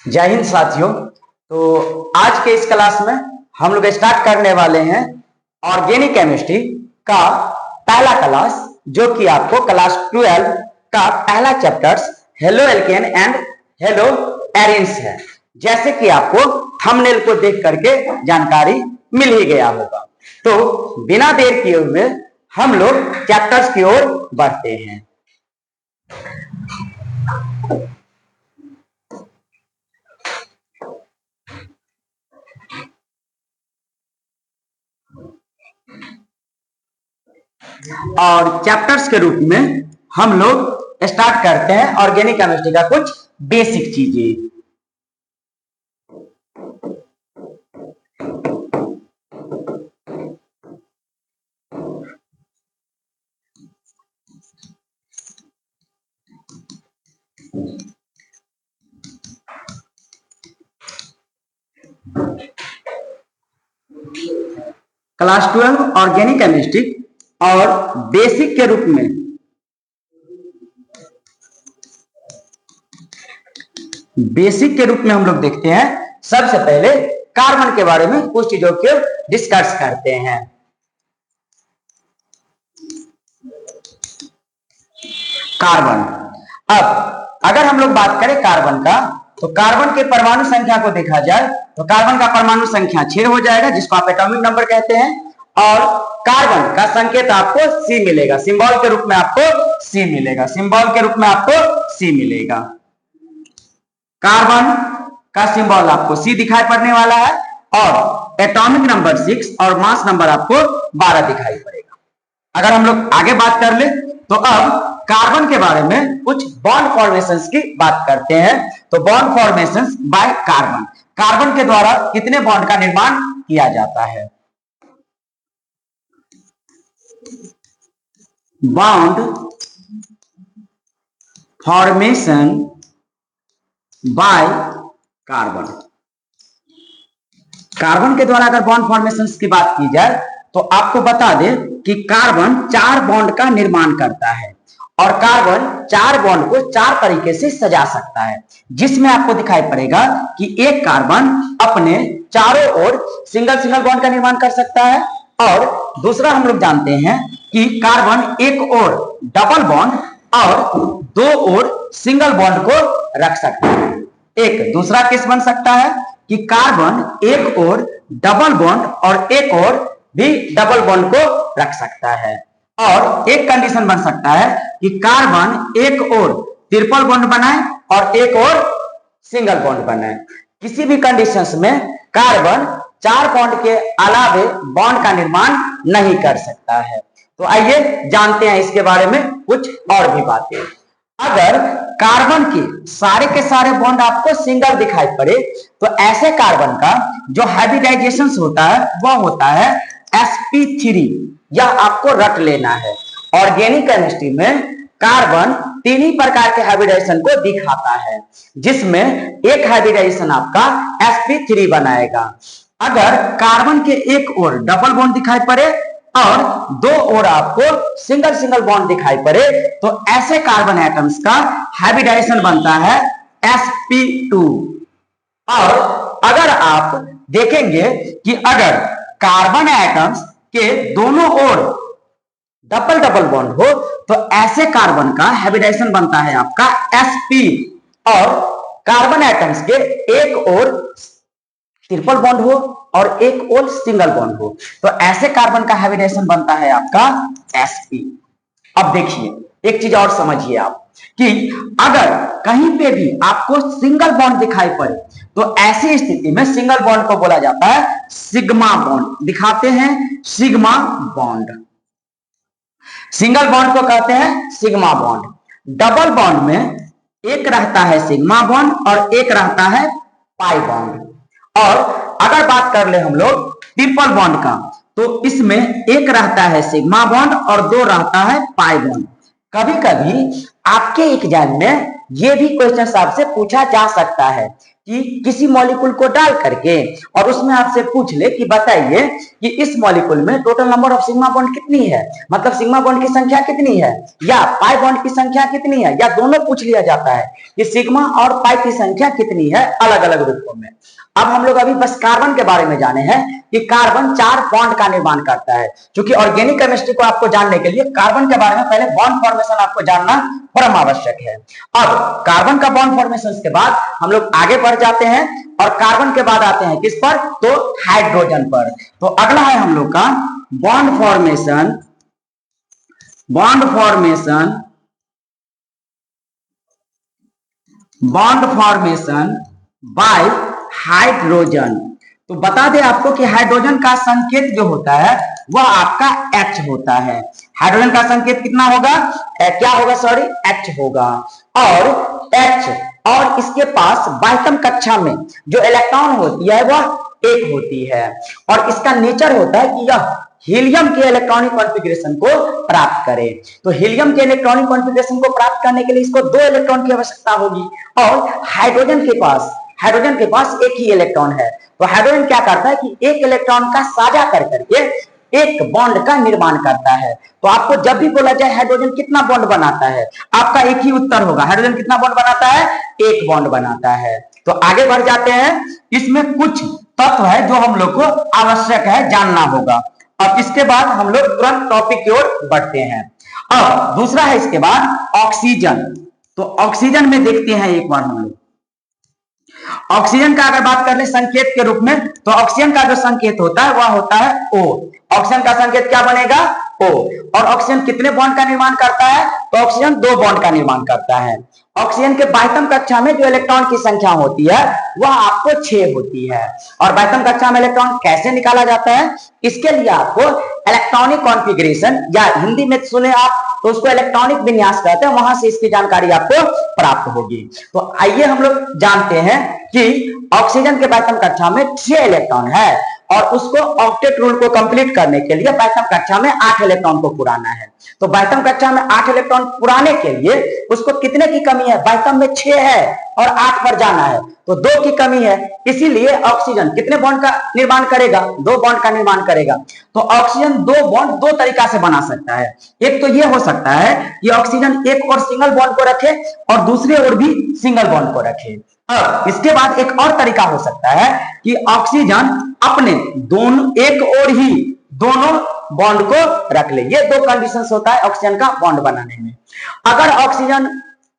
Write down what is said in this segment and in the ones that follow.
जय हिंद साथियों। तो आज के इस क्लास में हम लोग स्टार्ट करने वाले हैं ऑर्गेनिक केमिस्ट्री का पहला क्लास, जो कि आपको क्लास 12 का पहला chapters halo alkane and hello arenes है। जैसे कि आपको थंबनेल को देख करके जानकारी मिल ही गया होगा। तो बिना देर किए हुए हम लोग चैप्टर्स की ओर बढ़ते हैं। और चैप्टर्स के रूप में हम लोग स्टार्ट करते हैं ऑर्गेनिक केमिस्ट्री का कुछ बेसिक चीजें। क्लास 12 ऑर्गेनिक केमिस्ट्री और बेसिक के रूप में हम लोग देखते हैं। सबसे पहले कार्बन के बारे में कुछ चीजों को डिस्कस करते हैं। कार्बन, अब अगर हम लोग बात करें कार्बन का, तो कार्बन के परमाणु संख्या को देखा जाए तो कार्बन का परमाणु संख्या 6 हो जाएगा, जिसको आप एटॉमिक नंबर कहते हैं। और कार्बन का संकेत आपको C मिलेगा, सिंबल के रूप में आपको C मिलेगा, सिंबल के रूप में आपको C मिलेगा। कार्बन का सिंबल आपको C दिखाई पड़ने वाला है और एटॉमिक नंबर 6 और मास नंबर आपको 12 दिखाई पड़ेगा। अगर हम लोग आगे बात कर ले तो अब कार्बन के बारे में कुछ बॉन्ड फॉर्मेशंस की बात करते हैं। तो bond formations by carbon, carbon के द्वारा कितने बॉन्ड का निर्माण किया जाता है? Bond formation by carbon, carbon के द्वारा अगर बॉन्ड फॉर्मेशंस की बात की जाए तो आपको बता दें कि कार्बन 4 बॉन्ड का निर्माण करता है और कार्बन 4 बॉन्ड को 4 तरीके से सजा सकता है, जिसमें आपको दिखाई पड़ेगा कि एक कार्बन अपने चारों ओर सिंगल सिंगल बॉन्ड का निर्माण कर सकता है और दूसरा हम लोग जानते हैं कि कार्बन एक ओर डबल बॉन्ड और 2 ओर सिंगल बॉन्ड को रख सकता है। एक दूसरा केस बन सकता है कि कार्बन एक ओर डबल बॉन्ड और एक ओर भी डबल बॉन्ड को रख सकता है। और एक कंडीशन बन सकता है कि कार्बन एक ओर ट्रिपल बॉन्ड बनाए और एक ओर सिंगल बॉन्ड बनाए। किसी भी कंडीशंस में कार्बन 4 बॉन्ड के अलावे बॉन्ड का निर्माण नहीं कर सकता है। तो आइए जानते हैं इसके बारे में कुछ और भी बातें। अगर कार्बन के सारे बॉन्ड आपको सिंगल दिखाई पड़े तो ऐसे कार्बन का जो हाइब्रिडाइजेशन होता है वह होता है sp3। यह आपको रट लेना है। ऑर्गेनिक केमिस्ट्री में कार्बन 3 ही प्रकार के हाइब्रिडाइजेशन को दिखाता है, जिसमें एक हाइब्रिडाइजेशन आपका sp3 बनाएगा। अगर कार्बन के एक ओर डबल बॉन्ड दिखाई पड़े और 2 ओर आपको सिंगल सिंगल बॉन्ड दिखाई पड़े तो ऐसे कार्बन एटम्स का हाइब्रिडाइजेशन बनता है sp2। और अगर आप देखेंगे कि अगर कार्बन एटम्स के दोनों ओर डबल डबल बॉन्ड हो तो ऐसे कार्बन का हाइब्रिडाइजेशन बनता है आपका sp। और कार्बन एटम्स के एक ओर ट्रिपल बॉन्ड हो और एक ओर सिंगल बॉन्ड हो तो ऐसे कार्बन का हाइब्रिडाइजेशन बनता है आपका sp। अब देखिए एक चीज और समझिए आप कि अगर कहीं पे भी आपको सिंगल बॉन्ड दिखाई पड़े तो ऐसी स्थिति में सिंगल बॉन्ड को बोला जाता है सिग्मा बॉन्ड। दिखाते हैं सिग्मा बॉन्ड, सिंगल बॉन्ड को कहते हैं सिग्मा बॉन्ड। डबल बॉन्ड में एक रहता है सिग्मा बॉन्ड और एक रहता है पाई बॉन्ड। और अगर बात कर ले हम लोग ट्रिपल बॉन्ड का तो इसमें एक रहता है सिग्मा बॉन्ड और 2 रहता है पाई बॉन्ड। कभी कभी आपके एग्जाम में ये भी क्वेश्चन आपसे पूछा जा सकता है कि किसी मॉलिक्यूल को डाल करके और उसमें आपसे पूछ ले कि बताइए कि इस मॉलिक्यूल में total number of sigma bond कितनी है, मतलब सिग्मा बॉन्ड की संख्या कितनी है या पाई बॉन्ड की संख्या कितनी है, या दोनों पूछ लिया जाता है कि सिग्मा और पाई की संख्या कितनी है अलग अलग रूपों में। अब हम लोग अभी बस कार्बन के बारे में जाने हैं कि कार्बन 4 बॉन्ड का निर्माण करता है। क्योंकि ऑर्गेनिक केमिस्ट्री को आपको जानने के लिए कार्बन के बारे में पहले बॉन्ड फॉर्मेशन आपको जानना परम आवश्यक है। अब कार्बन का बॉन्ड फॉर्मेशन के बाद हम लोग आगे बढ़ जाते हैं और कार्बन के बाद आते हैं किस पर, तो हाइड्रोजन पर। तो अगला है हम लोग का bond formation, bond formation, bond formation by hydrogen. तो बता दें आपको कि हाइड्रोजन का संकेत जो होता है वह आपका H होता है। हाइड्रोजन का संकेत कितना होगा, क्या होगा, सॉरी H होगा। और H और इसके पास बाह्यतम कक्षा में जो इलेक्ट्रॉन होती है वह 1 होती है और इसका नेचर होता है कि यह हीलियम के इलेक्ट्रॉनिक कॉन्फ़िगरेशन को प्राप्त करे। तो हीलियम के इलेक्ट्रॉनिक कॉन्फ़िगरेशन को प्राप्त करने के लिए इसको 2 इलेक्ट्रॉन की आवश्यकता होगी और हाइड्रोजन के पास एक ही इलेक्ट्रॉन है। तो हाइड्रोजन क्या करता है कि एक इलेक्ट्रॉन का साझा कर करके एक बॉन्ड का निर्माण करता है। तो आपको जब भी बोला जाए हाइड्रोजन कितना बॉन्ड बनाता है, आपका एक ही उत्तर होगा, हाइड्रोजन कितना बॉन्ड बनाता है, 1 बॉन्ड बनाता है। तो आगे बढ़ जाते हैं, इसमें कुछ तत्व है जो हम लोग को आवश्यक है जानना होगा। अब इसके बाद हम लोग तुरंत टॉपिक की ओर बढ़ते हैं। अब दूसरा है इसके बाद ऑक्सीजन। तो ऑक्सीजन में देखते हैं एक बार हम लोग ऑक्सीजन का अगर बात कर ले संकेत के रूप में, तो ऑक्सीजन का जो संकेत होता है वह होता है O। ऑक्सीजन का संकेत क्या बनेगा, O। और ऑक्सीजन कितने बॉन्ड का निर्माण करता है, तो ऑक्सीजन 2 बॉन्ड का निर्माण करता है। ऑक्सीजन के बाह्यतम कक्षा में जो इलेक्ट्रॉन की संख्या होती है वह आपको 6 होती है। और बाह्यतम कक्षा में इलेक्ट्रॉन कैसे निकाला जाता है, इसके लिए आपको इलेक्ट्रॉनिक कॉन्फ़िगरेशन या हिंदी में सुने आप तो उसको इलेक्ट्रॉनिक विन्यास कहते हैं, वहां से इसकी जानकारी आपको प्राप्त होगी। तो आइए हम लोग जानते हैं कि ऑक्सीजन के बाह्यतम कक्षा में 6 इलेक्ट्रॉन है और उसको ऑक्टेट रूल को कंप्लीट करने के लिए बाह्यतम कक्षा में 8 इलेक्ट्रॉन को पुराना है। तो बाह्यतम कक्षा में 8 इलेक्ट्रॉन पुराने के लिए उसको कितने की कमी है, बाह्यतम में 6 है और 8 पर जाना है तो 2 की कमी है। इसीलिए ऑक्सीजन कितने बॉन्ड का निर्माण करेगा, 2 बॉन्ड का निर्माण करेगा। तो ऑक्सीजन 2 बॉन्ड 2 तरीका से बना सकता है। एक तो यह हो सकता है कि ऑक्सीजन एक और सिंगल बॉन्ड को रखे और दूसरे ओर भी सिंगल बॉन्ड को रखे। अब इसके बाद एक और तरीका हो सकता है कि ऑक्सीजन अपने दोनों एक और ही दोनों बॉन्ड को रख ले। ये 2 कंडीशंस होता है ऑक्सीजन का बॉन्ड बनाने में। अगर ऑक्सीजन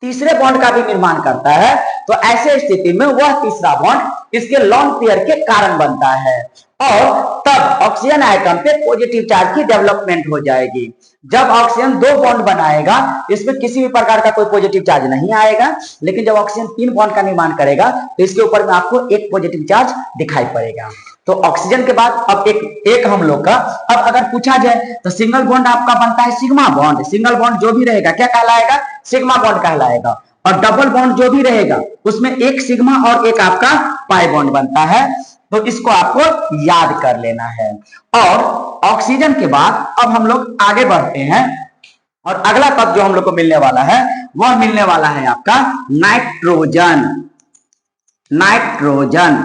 तीसरे बॉन्ड का भी निर्माण करता है तो ऐसे स्थिति में वह तीसरा बॉन्ड इसके लॉन पेयर के कारण बनता है और तब ऑक्सीजन आइटम पे पॉजिटिव चार्ज की डेवलपमेंट हो जाएगी। जब ऑक्सीजन 2 बॉन्ड बनाएगा इसमें किसी भी प्रकार का कोई पॉजिटिव चार्ज नहीं आएगा, लेकिन जब ऑक्सीजन 3 बॉन्ड का निर्माण करेगा तो इसके ऊपर में आपको एक पॉजिटिव चार्ज दिखाई पड़ेगा। तो ऑक्सीजन के बाद अब एक हम लोग का, अब अगर पूछा जाए तो सिंगल बॉन्ड आपका बनता है सिग्मा बॉन्ड। सिंगल बॉन्ड जो भी रहेगा क्या कहलाएगा, सिग्मा बॉन्ड कहलाएगा। और डबल बॉन्ड जो भी रहेगा उसमें एक सिग्मा और एक आपका पाई बॉन्ड बनता है। तो इसको आपको याद कर लेना है। और ऑक्सीजन के बाद अब हम लोग आगे बढ़ते हैं और अगला पद जो हम लोग को मिलने वाला है वह मिलने वाला है आपका नाइट्रोजन। नाइट्रोजन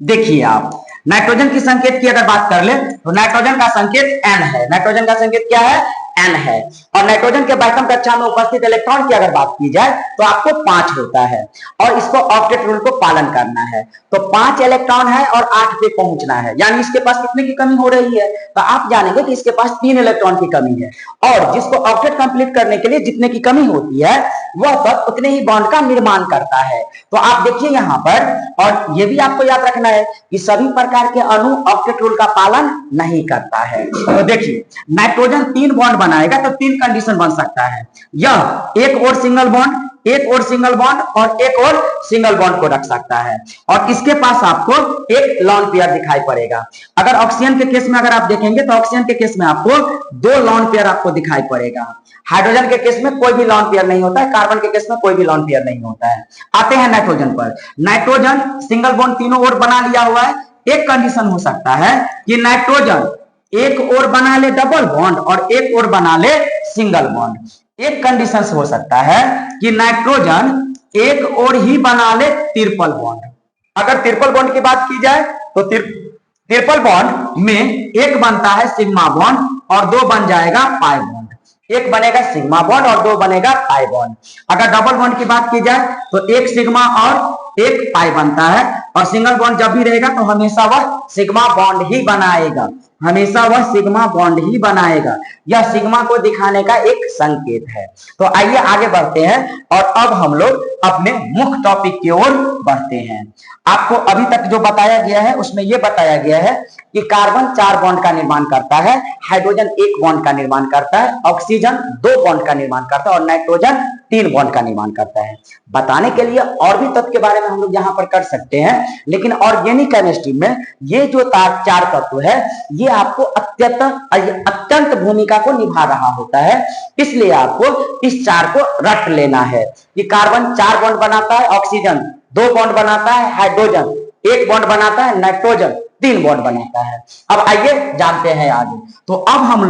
देखिए आप नाइट्रोजन की संकेत की अगर बात कर ले तो नाइट्रोजन का संकेत N है। नाइट्रोजन का संकेत क्या है, N है। और नाइट्रोजन के बाह्यतम कक्षा में उपस्थित इलेक्ट्रॉन की अगर बात की जाए तो आपको 5 होता है और इसको ऑक्टेट रूल को पालन करना है। तो 5 इलेक्ट्रॉन है और 8 पे पहुंचना है, यानी इसके पास कितने की कमी हो रही है, तो आप जानेंगे कि इसके पास 3 इलेक्ट्रॉन की कमी है। और जिसको ऑक्टेट कंप्लीट करने के लिए जितने की कमी होती है वह तब उतने ही बॉन्ड का निर्माण करता है। तो आप देखिए यहां पर, और यह भी आपको याद रखना है कि सभी प्रकार के अणु ऑक्टेट रूल का पालन नहीं करता है। तो देखिए नाइट्रोजन 3 बॉन्ड बनाएगा तो 3 कंडीशन बन सकता है, यह एक और सिंगल बॉन्ड, एक और सिंगल बॉन्ड और एक और सिंगल बॉन्ड को रख सकता है। और इसके पास आपको एक लॉन पेयर दिखाई पड़ेगा। अगर ऑक्सीजन के केस में अगर आप देखेंगे तो ऑक्सीजन के केस में आपको 2 लॉन पेयर आपको दिखाई पड़ेगा। हाइड्रोजन के केस में कोई भी लॉन पेयर नहीं होता है, कार्बन के केस में कोई भी लॉन पेयर नहीं होता है। आते हैं नाइट्रोजन पर। नाइट्रोजन सिंगल बॉन्ड तीनों ओर बना लिया हुआ है। एक कंडीशन हो सकता है कि नाइट्रोजन एक और बना ले डबल बॉन्ड और एक और बना ले सिंगल बॉन्ड। एक कंडीशन हो सकता है कि नाइट्रोजन एक और ही बना ले ट्रिपल बॉन्ड। अगर ट्रिपल बॉन्ड की बात की जाए तो ट्रिपल बॉन्ड में एक बनता है सिग्मा बॉन्ड और दो बन जाएगा पाई बॉन्ड। एक बनेगा सिग्मा बॉन्ड और दो बनेगा पाई बॉन्ड। अगर डबल बॉन्ड की बात की जाए तो एक सिग्मा और एक पाई बनता है, और सिंगल बॉन्ड जब भी रहेगा तो हमेशा वह सिग्मा बॉन्ड ही बनाएगा, हमेशा वह सिग्मा बॉन्ड ही बनाएगा। यह सिग्मा को दिखाने का एक संकेत है। तो आइए आगे बढ़ते हैं और अब हम लोग अपने मुख्य टॉपिक की ओर बढ़ते हैं। आपको अभी तक जो बताया गया है उसमें यह बताया गया है कि कार्बन 4 बॉन्ड का निर्माण करता है, हाइड्रोजन 1 बॉन्ड का निर्माण करता है, ऑक्सीजन 2 बॉन्ड का निर्माण करता है और नाइट्रोजन 3 बॉन्ड का निर्माण करता है। बताने के लिए और भी तत्व के बारे में हम लोग यहाँ पर कर सकते हैं, लेकिन ऑर्गेनिक केमिस्ट्री में ये जो 4 तत्व है ये आपको अत्यंत भूमिका को निभा रहा होता है, इसलिए आपको इस 4 को रट लेना है कि कार्बन 4 बॉन्ड बनाता है, ऑक्सीजन 2 बॉन्ड बनाता है, हाइड्रोजन 1 बॉन्ड बनाता है, नाइट्रोजन 3 बॉन्ड बनाता है। अब आइए जानते हैं आगे। तो अब हम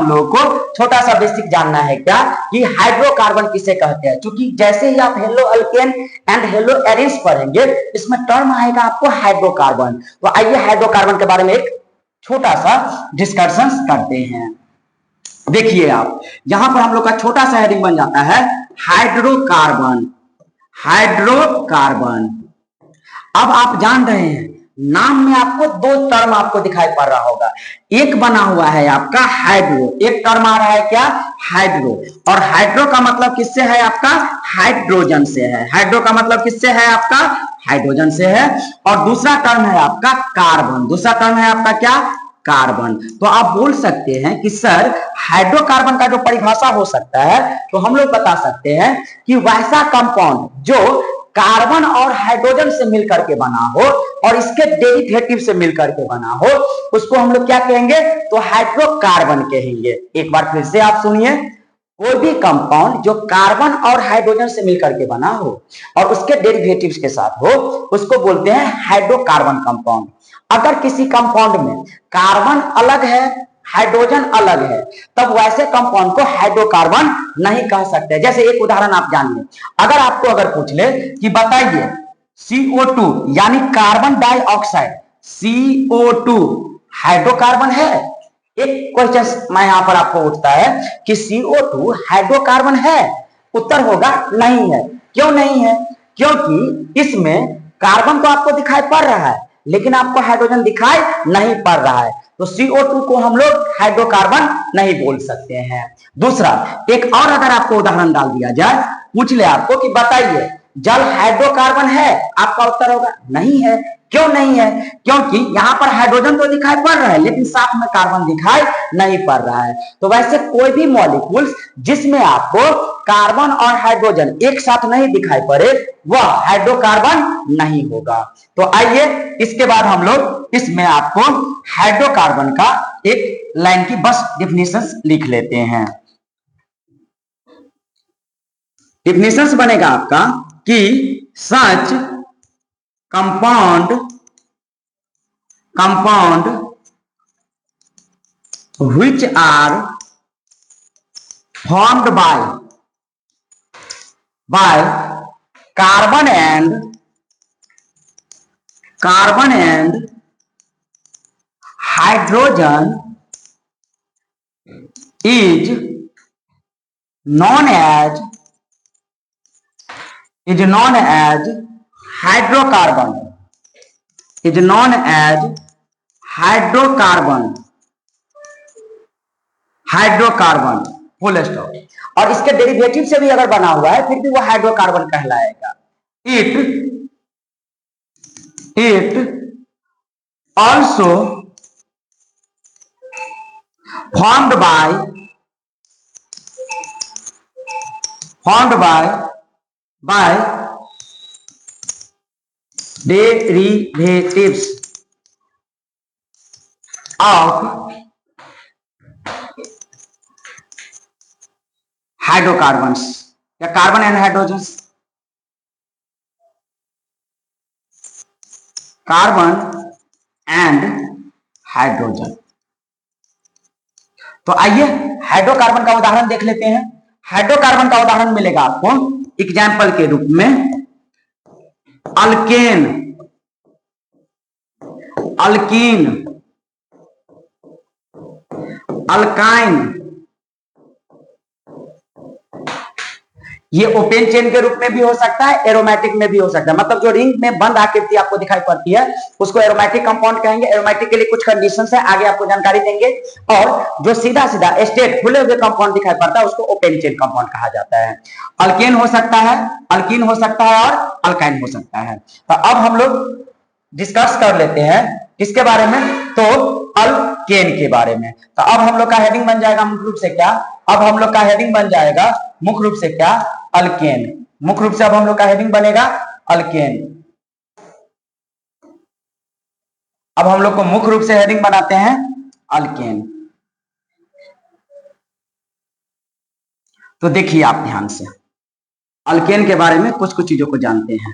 लोग को छोटा सा बेसिक जानना है क्या कि हाइड्रोकार्बन किसे कहते हैं। क्योंकि जैसे ही आप hello alkane and hello arenes पढ़ेंगे इसमें टर्म आएगा आपको हाइड्रोकार्बन। तो आइए हाइड्रोकार्बन के बारे में एक छोटा सा डिस्कशन करते हैं। देखिए आप यहां पर हम लोग का छोटा सा हेडिंग बन जाता है हाइड्रोकार्बन। हाइड्रोकार्बन, अब आप जान रहे हैं नाम में आपको 2 टर्म आपको दिखाई पड़ रहा होगा। एक बना हुआ है आपका हाइड्रो, एक टर्म आ रहा है क्या हाइड्रो, और हाइड्रो का मतलब किससे है आपका हाइड्रोजन से है। हाइड्रो का मतलब किससे है आपका हाइड्रोजन से है। और दूसरा टर्म है आपका कार्बन, दूसरा टर्म है आपका क्या कार्बन। तो आप बोल सकते हैं कि सर हाइड्रोकार्बन का जो परिभाषा हो सकता है तो हम लोग बता सकते हैं कि वैसा कंपाउंड जो कार्बन और हाइड्रोजन से मिलकर के बना हो और इसके डेरिवेटिव से मिलकर के बना हो उसको हम लोग क्या कहेंगे तो हाइड्रोकार्बन कहेंगे। एक बार फिर से आप सुनिए, कोई भी कंपाउंड जो कार्बन और हाइड्रोजन से मिलकर के बना हो और उसके डेरिवेटिव्स के साथ हो उसको बोलते हैं हाइड्रोकार्बन कंपाउंड। अगर किसी कंपाउंड में कार्बन अलग है हाइड्रोजन अलग है तब वैसे कंपाउंड को हाइड्रोकार्बन नहीं कह सकते। जैसे एक उदाहरण आप जानिए, अगर पूछ ले कि बताइए CO2 यानी कार्बन डाइऑक्साइड CO2 हाइड्रोकार्बन है। एक क्वेश्चन मैं यहां पर आपको उठता है कि CO2 हाइड्रोकार्बन है, उत्तर होगा नहीं है। क्यों नहीं है? क्योंकि इसमें कार्बन तो आपको दिखाई पड़ रहा है लेकिन आपको हाइड्रोजन दिखाई नहीं पड़ रहा है, तो CO2 को हम लोग हाइड्रोकार्बन नहीं बोल सकते हैं। दूसरा, एक और अगर आपको उदाहरण डाल दिया जाए, पूछ ले आपको कि बताइए जल हाइड्रोकार्बन है, आपका उत्तर होगा नहीं है। क्यों नहीं है? क्योंकि यहां पर हाइड्रोजन तो दिखाई पड़ रहा है लेकिन साथ में कार्बन दिखाई नहीं पड़ रहा है। तो वैसे कोई भी मॉलिक्यूल्स जिसमें आपको कार्बन और हाइड्रोजन एक साथ नहीं दिखाई पड़े वह हाइड्रोकार्बन नहीं होगा। तो आइए इसके बाद हम लोग इसमें आपको हाइड्रोकार्बन का एक लाइन की बस डिफिनेशन लिख लेते हैं। डिफिनेशन बनेगा आपका कि सच compound which are formed by carbon and hydrogen is known as hydrocarbon, is known as hydrocarbon full stop. और इसके डेरिवेटिव से भी अगर बना हुआ है फिर भी वो हाइड्रोकार्बन कहलाएगा। It also formed by derivatives of hydrocarbons या carbon and hydrogen, carbon and hydrogen. तो आइए हाइड्रोकार्बन का उदाहरण देख लेते हैं। हाइड्रोकार्बन का उदाहरण मिलेगा आपको एग्जाम्पल के रूप में अल्केन, अल्कीन, अल्काइन। ये ओपन चेन के रूप में भी हो सकता है, एरोमेटिक में भी हो सकता है। मतलब जो रिंग में बंद आकृति आपको दिखाई पड़ती है उसको एरोमेटिक कंपाउंड कहेंगे। एरोमेटिक के लिए कुछ कंडीशंस है, आगे आपको जानकारी देंगे। और जो सीधा सीधा स्ट्रेट खुले हुए कंपाउंड दिखाई पड़ता है उसको ओपन चेन कंपाउंड कहा जाता है। अल्केन हो सकता है, अल्कीन हो सकता है और अल्काइन हो सकता है। तो अब हम लोग डिस्कस कर लेते हैं किसके बारे में, तो अल्केन के बारे में। तो अब हम लोग का हेडिंग बन जाएगा मुख्य रूप से क्या, अब हम लोग का हेडिंग बन जाएगा मुख्य रूप से क्या, अल्केन। मुख्य रूप से अब हम लोग का हेडिंग बनेगा अल्केन। अब हम लोग को मुख्य रूप से हेडिंग बनाते हैं अल्केन। तो देखिए आप ध्यान से अल्केन के बारे में कुछ कुछ चीजों को जानते हैं।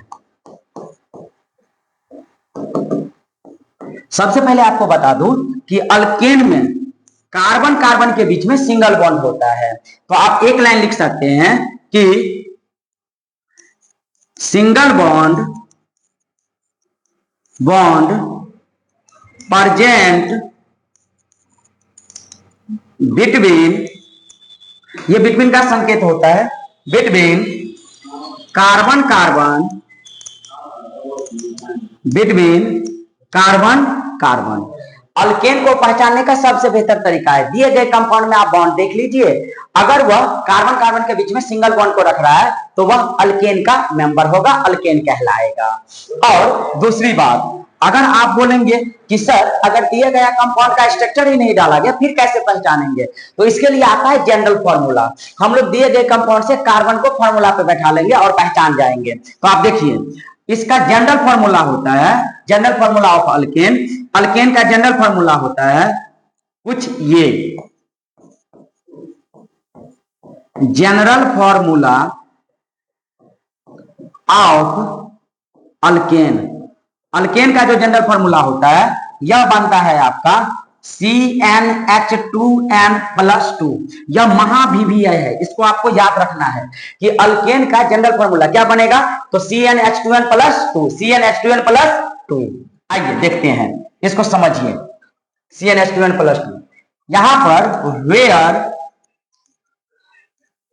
सबसे पहले आपको बता दूं कि अल्केन में कार्बन कार्बन के बीच में सिंगल बॉन्ड होता है। तो आप एक लाइन लिख सकते हैं कि सिंगल बॉन्ड प्रेजेंट बिटवीन, ये बिटवीन का संकेत होता है, between carbon carbon, between carbon carbon. Alkane को पहचानने का सबसे बेहतर तरीका है, दिए गए कंपाउंड में आप बॉन्ड देख लीजिए, अगर वह कार्बन कार्बन के बीच में सिंगल बॉन्ड को रख रहा है तो वह अल्केन का मेंबर होगा, अल्केन कहलाएगा। और दूसरी बात, अगर आप बोलेंगे कि सर अगर दिए गया कंपाउंड का स्ट्रक्चर ही नहीं डाला गया फिर कैसे पहचानेंगे, तो इसके लिए आता है जनरल फॉर्मूला। हम लोग दिए गए कंपाउंड से कार्बन को फॉर्मूला पे बैठा लेंगे और पहचान जाएंगे। तो आप देखिए इसका जनरल फॉर्मूला होता है, general formula of alkane, alkane का जनरल फॉर्मूला होता है कुछ ये, general formula of alkane. Alkane का जो जनरल फॉर्मूला होता है यह बनता है आपका CnH2n+2। यह महाभिवीय है, इसको आपको याद रखना है कि अल्केन का जनरल फॉर्मूला क्या बनेगा, तो CnH2n+2, CnH2n+2। आइए देखते हैं, इसको समझिए। CnH2n+2 यहां पर वेयर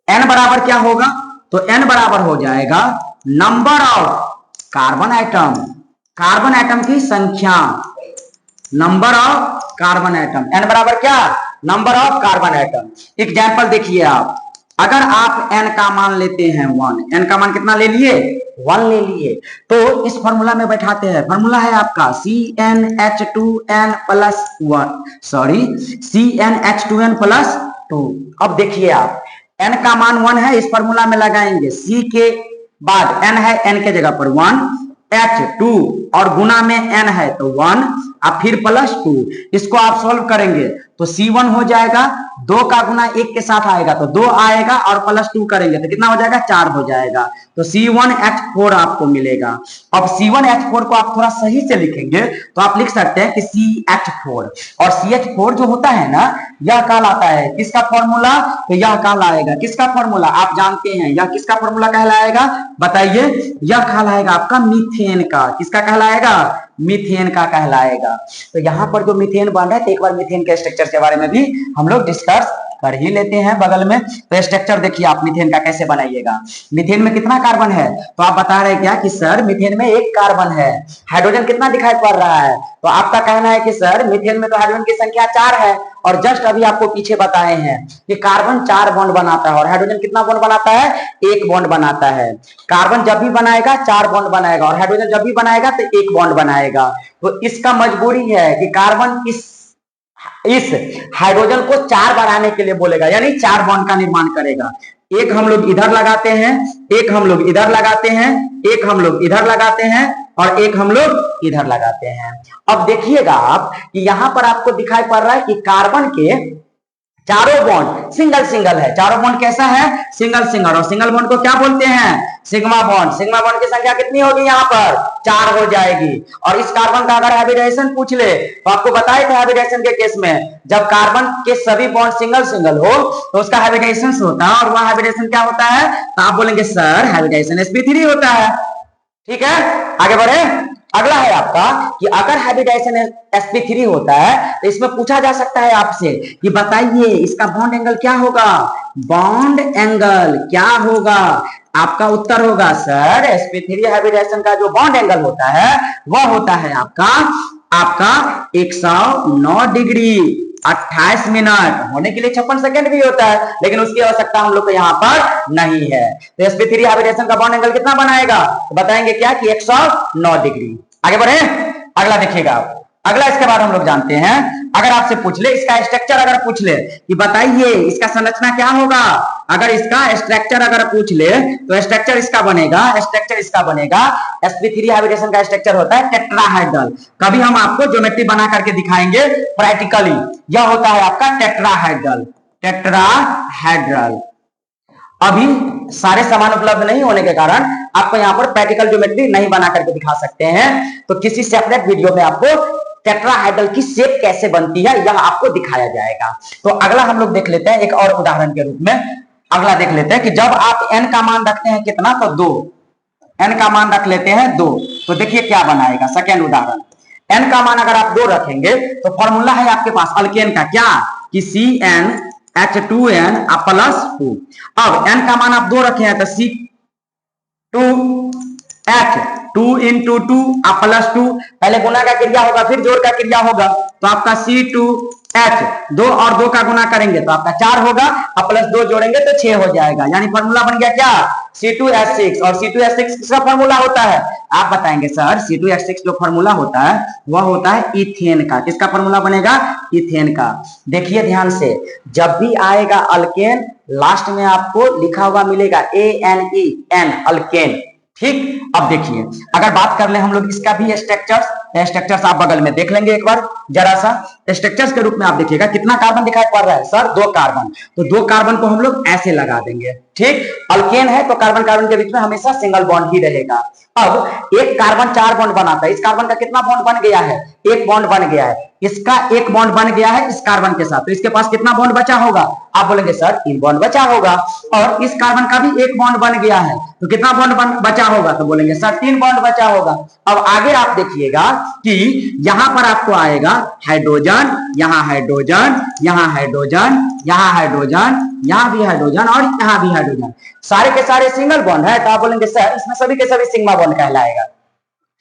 n बराबर क्या होगा, तो n बराबर हो जाएगा number of carbon atom, carbon atom की संख्या, number of carbon atom. n बराबर क्या, number of carbon atom. Example देखिए आप, अगर आप n का मान लेते हैं 1, n का मान कितना ले लिए, 1 ले लिए, तो इस फॉर्मूला में बैठाते हैं। फॉर्मूला है आपका CnH2n+1, सॉरी CnH2n+2। अब देखिए आप n का मान 1 है, इस फॉर्मूला में लगाएंगे, C के बाद n है, n के जगह पर 1, H2 और गुना में n है तो 1 और फिर +2। इसको आप सॉल्व करेंगे तो C1 हो जाएगा, 2 का गुना 1 के साथ आएगा तो 2 आएगा और +2 करेंगे तो कितना हो जाएगा, 4 हो जाएगा। तो C1H4 आपको मिलेगा। अब C1H4 को आप थोड़ा सही से लिखेंगे तो आप लिख सकते हैं कि CH4, और CH4 जो होता है ना यह कहलाता है किसका फॉर्मूला, तो यह कहलाएगा किसका फॉर्मूला, आप जानते हैं यह किसका फॉर्मूला कहलाएगा, बताइए, यह कहलाएगा आपका मीथेन का। किसका कहलाएगा, मीथेन का कहलाएगा। तो यहां पर जो मीथेन बन रहा है तो एक बार मीथेन के स्ट्रक्चर के बारे में भी हम लोग डिस्कस कर ही लेते हैं बगल में। तो स्ट्रक्चर देखिए आप मीथेन का कैसे बनाइएगा। मीथेन में कितना कार्बन है, तो आप बता रहे हैं क्या कि सर मीथेन में 1 कार्बन है। हाइड्रोजन कितना दिखाई पड़ रहा है, तो आपका कहना है कि सर मीथेन में तो हाइड्रोजन की संख्या 4 है, और जस्ट अभी आपको पीछे बताए हैं कि कार्बन 4 बॉन्ड बनाता है और हाइड्रोजन कितना बॉन्ड बनाता है, 1 बॉन्ड बनाता है। कार्बन जब भी बनाएगा 4 बॉन्ड बनाएगा और हाइड्रोजन जब भी बनाएगा तो 1 बॉन्ड बनाएगा। तो इसका मजबूरी है कि कार्बन इस हाइड्रोजन को 4 बढ़ाने के लिए बोलेगा, यानी 4 बॉन्ड का निर्माण करेगा। एक हम लोग इधर लगाते हैं, एक हम लोग इधर लगाते हैं, एक हम लोग इधर लगाते हैं और एक हम लोग इधर लगाते हैं। अब देखिएगा आप कि यहां पर आपको दिखाई पड़ रहा है कि कार्बन के चारों बॉन्ड सिंगल सिंगल है। चारों बॉन्ड कैसा है, सिंगल सिंगल, और सिंगल बॉन्ड को क्या बोलते हैं, सिग्मा बॉन्ड। सिग्मा बॉन्ड की संख्या कितनी होगी यहाँ पर, 4 हो जाएगी। और इस कार्बन का अगर हाइब्रिडाइजेशन पूछ ले तो आपको बताए थे हाइब्रिडाइजेशन के केस में जब कार्बन के सभी बॉन्ड सिंगल सिंगल हो तो उसका हाइब्रिडाइजेशन होता है, और वह हाइब्रिडाइजेशन क्या होता है, तो आप बोलेंगे सर हाइब्रिडाइजेशन sp3 होता है। ठीक है, आगे बढ़े। अगला है आपका कि अगर हाइब्रिडाइजेशन sp3 होता है तो इसमें पूछा जा सकता है आपसे कि बताइए इसका बॉन्ड एंगल क्या होगा, बॉन्ड एंगल क्या होगा। आपका उत्तर होगा सर sp3 हाइब्रिडाइजेशन का जो बॉन्ड एंगल होता है वह होता है आपका 109 डिग्री 28 मिनट, होने के लिए 56 सेकंड भी होता है, लेकिन उसकी आवश्यकता हम लोग को यहाँ पर नहीं है। तो sp3 हाइब्रिडेशन का बॉन्ड एंगल कितना बनाएगा, तो बताएंगे क्या कि 109 डिग्री। आगे बढ़े, अगला देखिएगा। अगला इसके बाद हम लोग जानते हैं, अगर आपसे पूछ ले इसका स्ट्रक्चर, अगर पूछ ले कि बताइए इसका संरचना क्या होगा, अगर इसका स्ट्रक्चर अगर पूछ ले तो स्ट्रक्चर इसका बनेगा, sp3 हाइब्रिडेशन का स्ट्रक्चर होता है टेट्राहेड्रल। कभी हम आपको ज्योमेट्री बना करके दिखाएंगे प्रैक्टिकली, यह होता है आपका टेट्राहेड्रल। अभी सारे सामान उपलब्ध नहीं होने के कारण आपको यहाँ पर प्रैक्टिकल ज्योमेट्री नहीं बना करके दिखा सकते हैं, तो किसी सेपरेट वीडियो में आपको टेट्राहेड्रल की शेप कैसे बनती है यह आपको दिखाया जाएगा। तो अगला हम लोग देख लेते हैं एक और उदाहरण के रूप में। अगला देख लेते हैं कि जब आप n का मान रखते हैं कितना, तो 2, n का मान रख लेते हैं 2, तो देखिए क्या बनाएगा। सेकेंड उदाहरण, n का मान अगर आप 2 रखेंगे तो फॉर्मूला है आपके पास अल्केन का क्या कि CnH2n प्लस 2। अब n का मान आप 2 रखे हैं तो C2H 2 इंटू 2 प्लस 2, पहले गुना का क्रिया होगा फिर जोड़ का क्रिया होगा, तो आपका C2H 2 और 2 का गुना करेंगे तो आपका 4 होगा, प्लस 2 जोड़ेंगे तो 6 हो जाएगा, यानी फॉर्मूला बन गया क्या C2H6। और C2H6 किसका फॉर्मूला होता है, आप बताएंगे सर C2H6 जो फॉर्मूला होता है वह होता है इथेन का। किसका फॉर्मूला बनेगा, इथेन का। देखिए ध्यान से, जब भी आएगा अल्केन लास्ट में आपको लिखा हुआ मिलेगा ANEN अल्केन। ठीक, अब देखिए अगर बात कर ले हम लोग इसका भी स्ट्रक्चर्स आप बगल में देख लेंगे एक बार जरा सा। स्ट्रक्चर्स के रूप में आप देखिएगा कितना कार्बन दिखाई पड़ रहा है सर, 2 कार्बन, तो 2 कार्बन को हम लोग ऐसे लगा देंगे। ठीक, अल्केन है तो कार्बन कार्बन के बीच में हमेशा सिंगल बॉन्ड ही रहेगा। अब एक कार्बन 4 बॉन्ड बनाता है, इस कार्बन का कितना बॉन्ड बन गया है, 1 बॉन्ड बन गया है, इसका 1 बॉन्ड बन गया है इस कार्बन के साथ, तो इसके पास कितना बॉन्ड बचा होगा, आप बोलेंगे सर 3 बॉन्ड बचा होगा। और इस कार्बन का भी 1 बॉन्ड बन गया है, तो कितना बॉन्ड बचा होगा, तो बोलेंगे सर 3 बॉन्ड बचा होगा। अब आगे आप देखिएगा कि यहां पर आपको आएगा हाइड्रोजन, यहां हाइड्रोजन, यहां हाइड्रोजन, यहां हाइड्रोजन, यहां भी हाइड्रोजन और यहां भी हाइड्रोजन, सारे के सारे सिंगल बॉन्ड है, तो आप बोलेंगे सर इसमें सभी के सभी सिग्मा बॉन्ड कहलाएगा।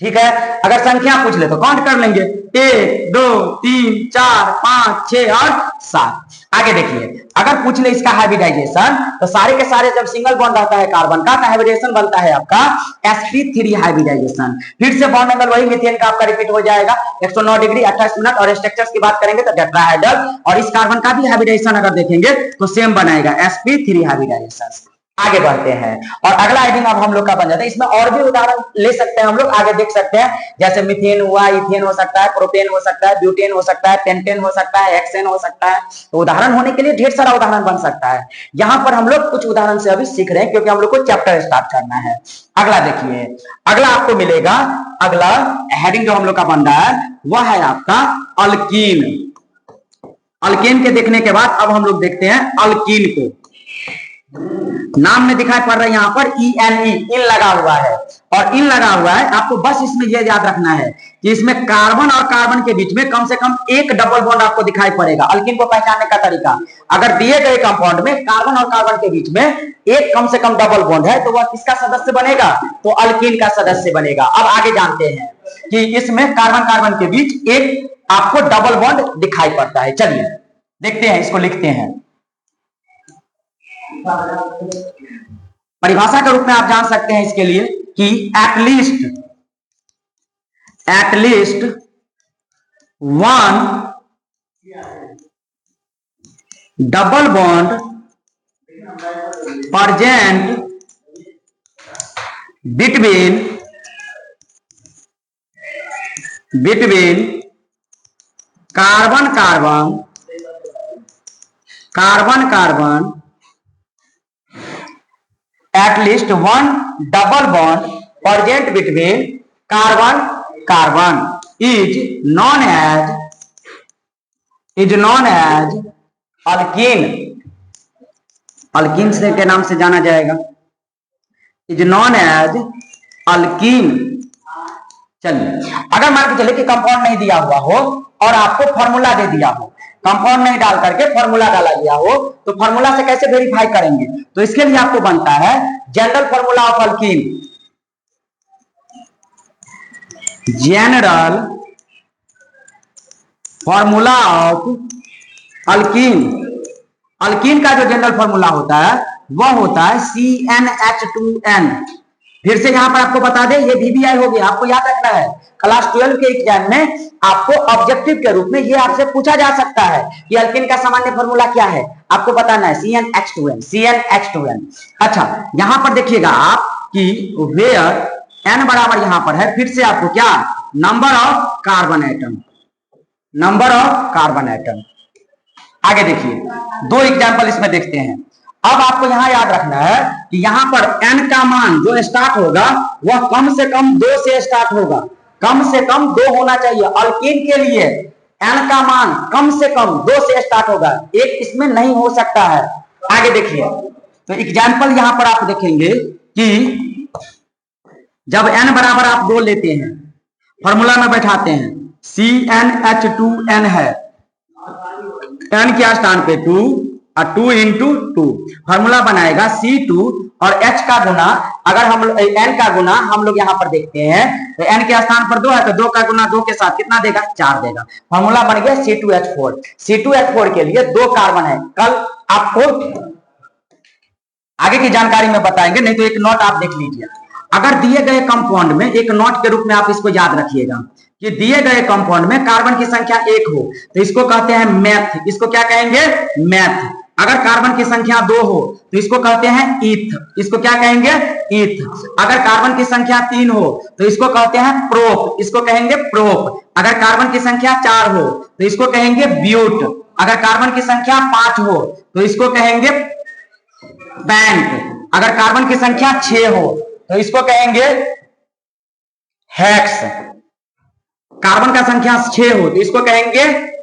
ठीक है, अगर संख्या पूछ ले तो काउंट कर लेंगे 1 2 3 4 5 6 और 7। आगे देखिए, अगर पूछ ले इसका हाइब्रिडाइजेशन तो सारे के सारे जब सिंगल बॉन्ड रहता है कार्बन का तो हाइब्रिडेशन बनता है आपका sp3 हाइब्रिडाइजेशन। फिर से बॉन्ड एंगल वही मीथेन का आपका रिपीट हो जाएगा 109 डिग्री 28 मिनट। और स्ट्रक्चर्स की बात करेंगे तो टेट्राहेड्रल, और इस कार्बन का भी हाइब्रिडाइजेशन अगर देखेंगे तो सेम बनाएगा sp3 हाइब्रिडाइजेशन। आगे बढ़ते हैं और अगला हेडिंग अब हम लोग का बन जाता है। इसमें और भी उदाहरण ले सकते हैं हम लोग, आगे देख सकते हैं, जैसे मीथेन हुआ, इथेन हो सकता है, प्रोपेन हो सकता है, ब्यूटेन हो सकता है, पेंटेन हो सकता है, हेक्सेन हो सकता है। तो उदाहरण होने के लिए ढेर सारा उदाहरण बन सकता है। यहाँ पर हम लोग कुछ उदाहरण से अभी सीख रहे हैं क्योंकि हम लोग को चैप्टर स्टार्ट करना है। अगला देखिए, अगला आपको मिलेगा, अगला हेडिंग जो हम लोग का बन रहा है वह है आपका अल्कीन। अल्केन के देखने के बाद अब हम लोग देखते हैं अल्कीन को। नाम में दिखाई पड़ रहा है यहाँ पर ENE, इन लगा हुआ है, और इन लगा हुआ है, आपको बस इसमें यह याद रखना है कि इसमें कार्बन और कार्बन के बीच में कम से कम 1 डबल बॉन्ड आपको दिखाई पड़ेगा। अल्कीन को पहचानने का तरीका, अगर दिए गए कंपाउंड में कार्बन और कार्बन के बीच में एक कम से कम डबल बॉन्ड है तो वह किसका सदस्य बनेगा, तो अल्कीन का सदस्य बनेगा। अब आगे जानते हैं कि इसमें कार्बन कार्बन के बीच एक आपको डबल बॉन्ड दिखाई पड़ता है। चलिए देखते हैं, इसको लिखते हैं। परिभाषा के रूप में आप जान सकते हैं इसके लिए कि at least 1 double bond present between carbon carbon at least 1 double bond present between carbon carbon is known as alkene, alkene से के नाम से जाना जाएगा, इज नॉन एज अल्कीन। चलिए, अगर मान के चले कि कंपाउंड नहीं दिया हुआ हो और आपको फॉर्मूला दे दिया हो, कंपाउंड नहीं डाल करके फॉर्मूला डाला गया हो, तो फॉर्मूला से कैसे वेरीफाई करेंगे? तो इसके लिए आपको बनता है general formula of alkyne, general formula of alkyne. Alkyne का जो जनरल फॉर्मूला होता है वह होता है CnH2n। फिर से यहां पर आपको बता दें, ये VBI हो गया, आपको याद रखना है। क्लास 12 के एग्जाम में आपको ऑब्जेक्टिव के रूप में ये आपसे पूछा जा सकता है कि अल्कीन का सामान्य फॉर्मूला क्या है, आपको बताना है CnH2n। अच्छा, यहां पर देखिएगा आप कि वेयर n बराबर यहां पर है, फिर से आपको क्या, number of carbon atom, number of carbon atom. आगे देखिए, दो एग्जाम्पल इसमें देखते हैं। अब आपको यहां याद रखना है कि यहां पर n का मान जो स्टार्ट होगा वह कम से कम 2 से स्टार्ट होगा, कम से कम 2 होना चाहिए। अल्कीन के लिए n का मान कम से कम 2 से स्टार्ट होगा, एक इसमें नहीं हो सकता है। आगे देखिए, तो एग्जाम्पल यहां पर आप देखेंगे कि जब n बराबर आप 2 लेते हैं, फॉर्मूला में बैठाते हैं, CnH2n है, n क्या स्थान पे 2 और 2 इंटू 2, फॉर्मूला बनाएगा C2 और H का गुना, अगर हम n का गुना हम लोग यहां पर देखते हैं तो n के स्थान पर 2 है, तो 2 का गुना 2 के साथ कितना देगा, 4 देगा। फॉर्मूला बन गया C2H4। C2H4 के लिए 2 कार्बन है। कल आपको आगे की जानकारी में बताएंगे, नहीं तो एक नोट आप देख लीजिए। अगर दिए गए कंपाउंड में, एक नोट के रूप में आप इसको याद रखिएगा कि दिए गए कंपाउंड में कार्बन की संख्या 1 हो तो इसको कहते हैं मैथ, इसको क्या कहेंगे, मैथ। अगर कार्बन की संख्या 2 हो तो इसको कहते हैं ईथ, इसको क्या कहेंगे, ईथ। अगर कार्बन की संख्या 3 हो तो इसको कहते हैं प्रोप, इसको कहेंगे प्रोप। अगर कार्बन की संख्या 4 हो तो इसको कहेंगे ब्यूट। अगर कार्बन की संख्या 5 हो तो इसको कहेंगे पैंट। अगर कार्बन की संख्या 6 हो तो इसको कहेंगे हेक्स। कार्बन का संख्या 6 हो तो इसको कहेंगे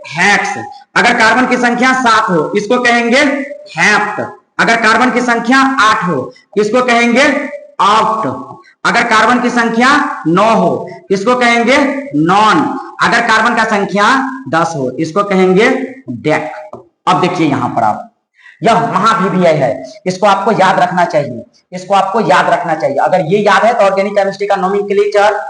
हेक्स। अगर कार्बन की संख्या 7 हो इसको कहेंगे हेप्ट। अगर कार्बन की संख्या 8 हो इसको कहेंगे ऑक्ट। अगर कार्बन की संख्या 9 हो इसको कहेंगे नॉन। अगर कार्बन का संख्या 10 हो इसको कहेंगे डेक। अब देखिए यहां पर आप, यह महाVBI है, इसको आपको याद रखना चाहिए, इसको आपको याद रखना चाहिए। अगर ये याद है तो ऑर्गेनिक केमिस्ट्री का नोमेनक्लेचर